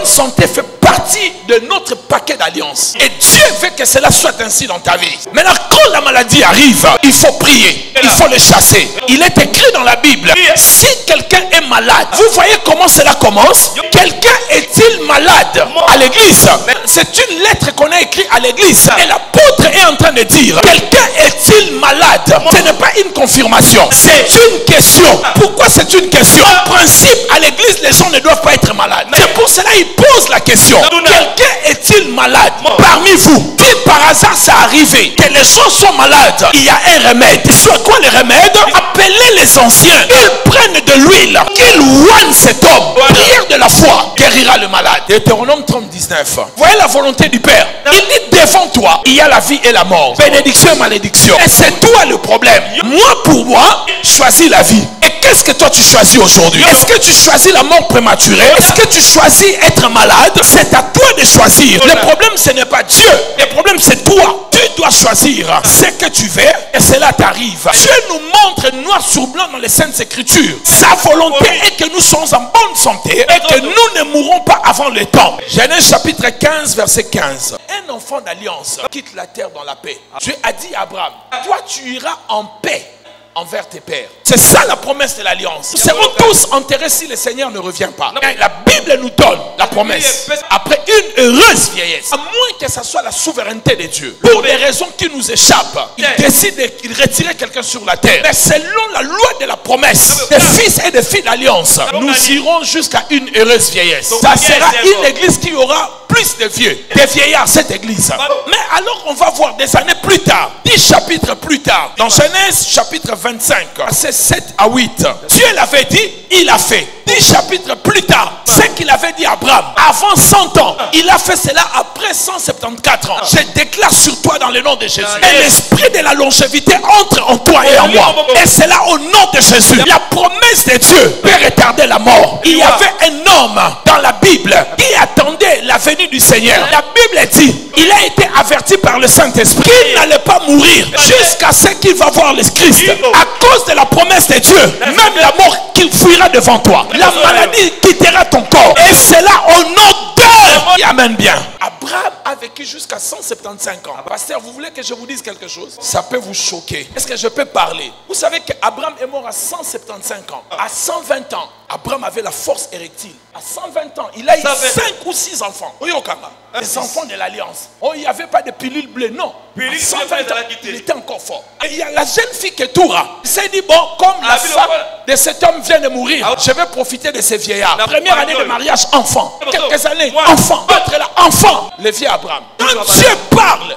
bonne santé fait partie de notre paquet d'alliances. Et Dieu veut que cela soit ainsi dans ta vie. Maintenant, quand la maladie arrive, il faut prier. Il faut les chasser. Il est écrit dans la Bible, si quelqu'un est malade, vous voyez comment cela commence? Quelqu'un est-il malade à l'église? C'est une lettre qu'on a écrite à l'église. Et l'apôtre est en train de dire, quelqu'un est-il malade? Ce n'est pas une confirmation. C'est une question. Pourquoi c'est une question? En principe, à l'église, les gens ne doivent pas être malades. C'est pour cela qu'il pose la question. Quelqu'un est-il malade parmi vous? Si par hasard ça arrivait que les gens sont malades, il y a un remède. Soit quoi le remède? Appelez les anciens. Ils prennent de l'huile. Qu'ils oignent cet homme. Prière de la foi guérira le malade. Deutéronome 30, 19. Voyez la volonté du Père. Il dit devant toi, il y a la vie et la mort. Bénédiction et malédiction. Et c'est toi le problème. Moi, pour moi, choisis la vie. Et qu'est-ce que toi tu choisis aujourd'hui? Est-ce que tu choisis la mort prématurée? Est-ce que tu choisis être malade? C'est à toi de choisir. Le problème, ce n'est pas Dieu. Le problème, c'est toi. Tu dois choisir ce que tu veux et cela t'arrive. Dieu nous montre noir sur blanc dans les Saintes Écritures. Sa volonté est que nous soyons en bonne santé et que nous ne mourrons pas avant le temps. Genèse chapitre 15, verset 15. Un enfant d'alliance quitte la terre dans la paix. Dieu a dit à Abraham, toi tu iras en paix envers tes pères. C'est ça la promesse de l'alliance. Nous serons tous enterrés si le Seigneur ne revient pas. La Bible nous donne la promesse. Après une heureuse vieillesse, à moins que ce soit la souveraineté de Dieu, pour des raisons qui nous échappent, il décide de retirer quelqu'un sur la terre. Mais selon la loi de la promesse des fils et des filles d'alliance, nous irons jusqu'à une heureuse vieillesse. Ça sera une église qui aura plus de vieux, des vieillards, cette église. Mais alors on va voir des années plus tard, 10 chapitres plus tard, dans Genèse chapitre 25, versets 7 à 8. Dieu l'avait dit, il a fait. 10 chapitres plus tard, ce qu'il avait dit à Abraham, avant 100 ans, il a fait cela après 174 ans. Je déclare sur toi dans le nom de Jésus. Et l'esprit de la longévité entre en toi et en moi. Et c'est là au nom de Jésus. La promesse de Dieu peut retarder la mort. Il y avait un homme dans la Bible qui attendait la venue du Seigneur. La Bible dit, il a été averti par le Saint-Esprit qu'il n'allait pas mourir jusqu'à ce qu'il va voir le Christ. À cause de la promesse de Dieu, même la mort qu'il fuira devant toi, la maladie quittera ton corps. Et c'est là au nom de... Amen bien. Abraham a vécu jusqu'à 175 ans. Pasteur, vous voulez que je vous dise quelque chose? Ça peut vous choquer. Est-ce que je peux parler? Vous savez qu'Abraham est mort à 175 ans. À 120 ans, Abraham avait la force érectile. À 120 ans, il a eu 5 ou 6 enfants. Les enfants de l'Alliance. Oh, il n'y avait pas de pilule bleue, non. À 120 ans, il était encore fort. Et il y a la jeune fille Ketura. Il s'est dit, bon, comme la femme de cet homme vient de mourir, je vais profiter de ces vieillards. Première année de mariage, enfant. Quelques années, enfant. Autre là, enfant. Le vieux Abraham. Quand Dieu parle,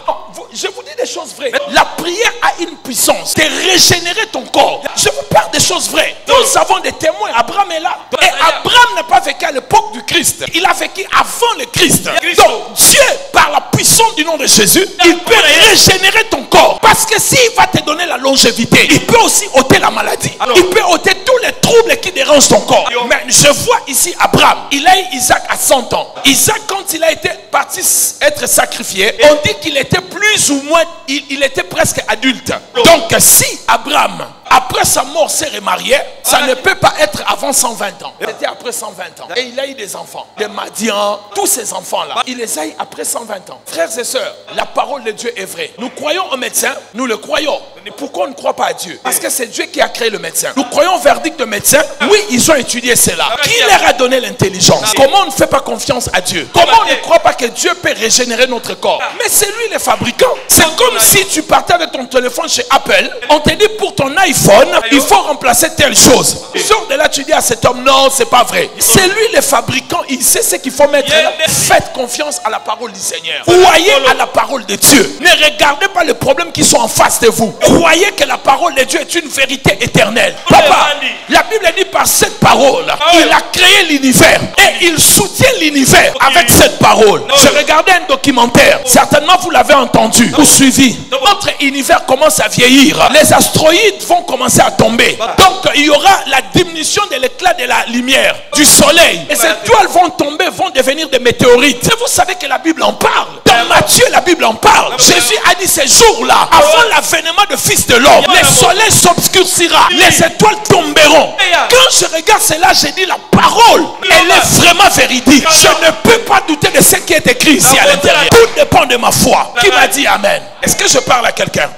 je vous dis des choses vraies. La prière a une puissance de régénérer ton corps. Je vous parle des choses vraies. Nous avons des témoins. Abraham est là. Et Abraham n'a pas vécu à l'époque du Christ. Il a vécu avant le Christ. Donc Dieu, par la puissance du nom de Jésus, il peut régénérer ton corps. Parce que s'il va te donner la longévité, il peut aussi ôter la maladie. Il peut ôter tous les troubles qui dérangent ton corps. Mais je vois ici Abraham. Il a eu Isaac à 100 ans. Isaac, quand il a été parti être sacrifié, on dit qu'il était plus ou moins, il était presque adulte. Donc si Abraham, après sa mort, s'est remarié, ça ne peut pas être avant 120 ans. C'était après 120 ans. Et il a eu des enfants. Des Madian, tous ces enfants-là. Il les a eu après 120 ans. Frères et sœurs, la parole de Dieu est vraie. Nous croyons au médecin, nous le croyons. Mais pourquoi on ne croit pas à Dieu? Parce que c'est Dieu qui a créé le médecin. Nous croyons au verdict de médecin. Oui, ils ont étudié cela. Qui leur a donné l'intelligence? Comment on ne fait pas confiance à Dieu? Comment on ne croit pas que Dieu peut régénérer notre corps? Mais c'est lui le fabricant. C'est comme si tu partais avec ton téléphone chez Apple. On te dit pour ton iPhone, il faut remplacer telle chose. Sors de là, tu dis à cet homme, non, c'est pas vrai. C'est lui le fabricant. Il sait ce qu'il faut mettre là. Faites confiance à la parole du Seigneur. Croyez à la parole de Dieu. Ne regardez pas les problèmes qui sont en face de vous. Croyez que la parole de Dieu est une vérité éternelle. Papa, la Bible dit par cette parole, il a créé l'univers et il soutient l'univers avec cette parole. Je regardais un documentaire. Certainement vous l'avez entendu ou suivi. Notre univers commence à vieillir. Les astéroïdes vont commencer à tomber. Donc il y aura la diminution de l'éclat de la lumière du soleil. Et ces étoiles vont tomber, vont devenir des météorites. Et vous savez que la Bible en parle. Dans Matthieu, la Bible en parle. Jésus a dit ces jours-là, avant l'avènement du Fils de l'homme, le soleil s'obscurcira, les étoiles tomberont. Quand je regarde cela, j'ai dit la parole, elle est vraiment véridique. Je ne peux pas douter de ce qui est écrit ici à l'intérieur. Tout dépend de ma foi. Qui m'a dit Amen? Est-ce que je parle à quelqu'un?